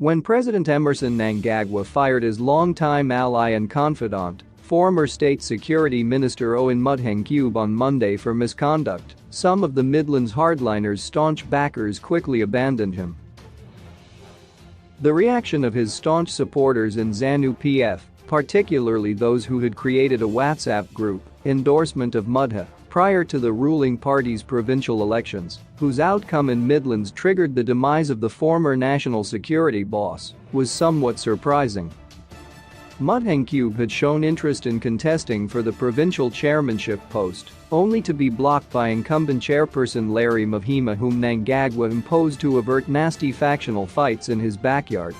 When President Emmerson Mnangagwa fired his longtime ally and confidant, former State Security Minister Owen Mudha Ncube on Monday for misconduct, some of the Midlands hardliners' staunch backers quickly abandoned him. The reaction of his staunch supporters in ZANU-PF, particularly those who had created a WhatsApp group, endorsement of Mudha, prior to the ruling party's provincial elections, whose outcome in Midlands triggered the demise of the former national security boss, was somewhat surprising. Mudha Ncube had shown interest in contesting for the provincial chairmanship post, only to be blocked by incumbent chairperson Larry Mahima, whom Mnangagwa imposed to avert nasty factional fights in his backyard.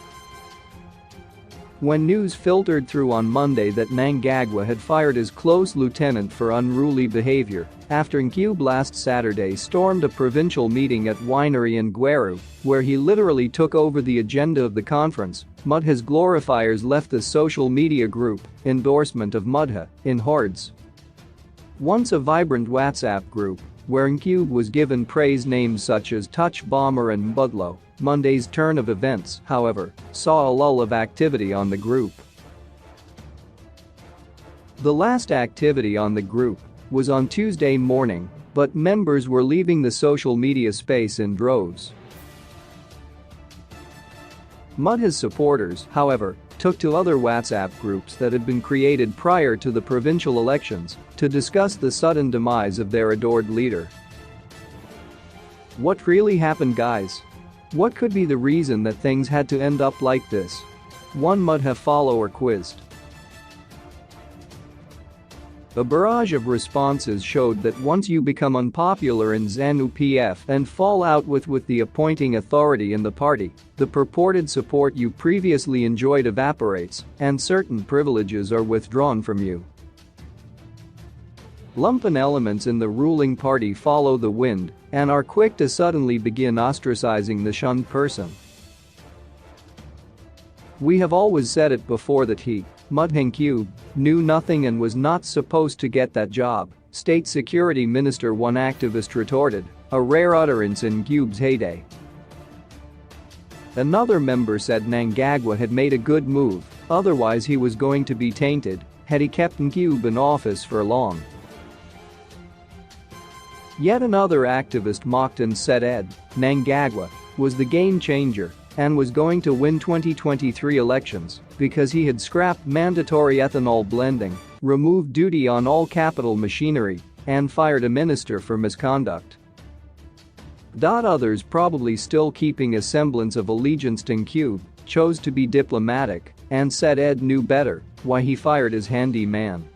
When news filtered through on Monday that Mnangagwa had fired his close lieutenant for unruly behavior after Ncube last Saturday stormed a provincial meeting at Winery in Gweru, where he literally took over the agenda of the conference, Mudha's glorifiers left the social media group, endorsement of Mudha, in hordes. Once a vibrant WhatsApp group, where Ncube was given praise names such as Touch Bomber and Budlow, Monday's turn of events, however, saw a lull of activity on the group. The last activity on the group was on Tuesday morning, but members were leaving the social media space in droves. Mudha's supporters, however, took to other WhatsApp groups that had been created prior to the provincial elections to discuss the sudden demise of their adored leader. What really happened, guys? What could be the reason that things had to end up like this? One Mudha follower quizzed. A barrage of responses showed that once you become unpopular in ZANU-PF and fall out with the appointing authority in the party, the purported support you previously enjoyed evaporates and certain privileges are withdrawn from you. Lumpen elements in the ruling party follow the wind and are quick to suddenly begin ostracizing the shunned person. We have always said it before that he, Mudha Ncube, knew nothing and was not supposed to get that job, State Security Minister, one activist retorted, a rare utterance in Ncube's heyday. Another member said Mnangagwa had made a good move, otherwise he was going to be tainted had he kept Ncube in office for long. Yet another activist mocked and said Mnangagwa was the game changer and was going to win 2023 elections because he had scrapped mandatory ethanol blending, removed duty on all capital machinery, and fired a minister for misconduct. Others, probably still keeping a semblance of allegiance to Ncube, chose to be diplomatic and said knew better why he fired his handyman.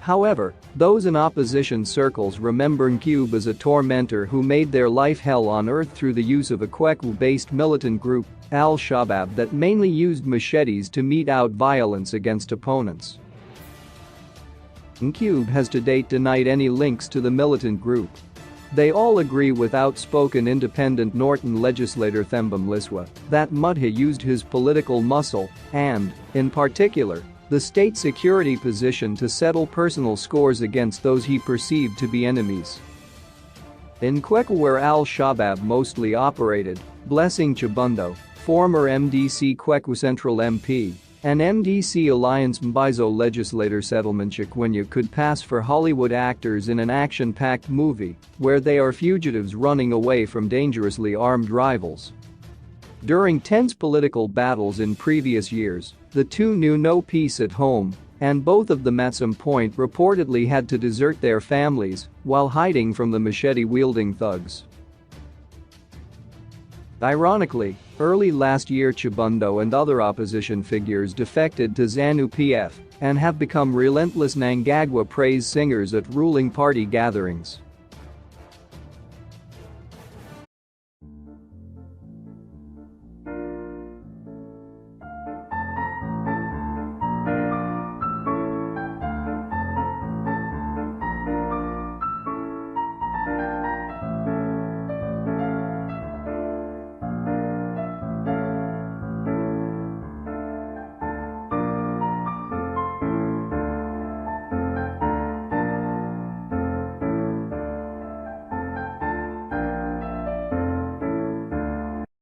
However, those in opposition circles remember Ncube as a tormentor who made their life hell on earth through the use of a Kweku-based militant group, Al-Shabaab, that mainly used machetes to mete out violence against opponents. Ncube has to date denied any links to the militant group. They all agree with outspoken independent Norton legislator Themba Mliswa that Mudha used his political muscle and, in particular, the state security position to settle personal scores against those he perceived to be enemies. In Kweku, where Al-Shabaab mostly operated, Blessing Chibundo, former MDC Kweku Central MP, and MDC Alliance Mbizo legislator Settlement Chikwenya could pass for Hollywood actors in an action-packed movie where they are fugitives running away from dangerously armed rivals. During tense political battles in previous years, the two knew no peace at home, and both of them at some point reportedly had to desert their families while hiding from the machete-wielding thugs. Ironically, early last year Chibundo and other opposition figures defected to ZANU-PF and have become relentless Mnangagwa praise singers at ruling party gatherings.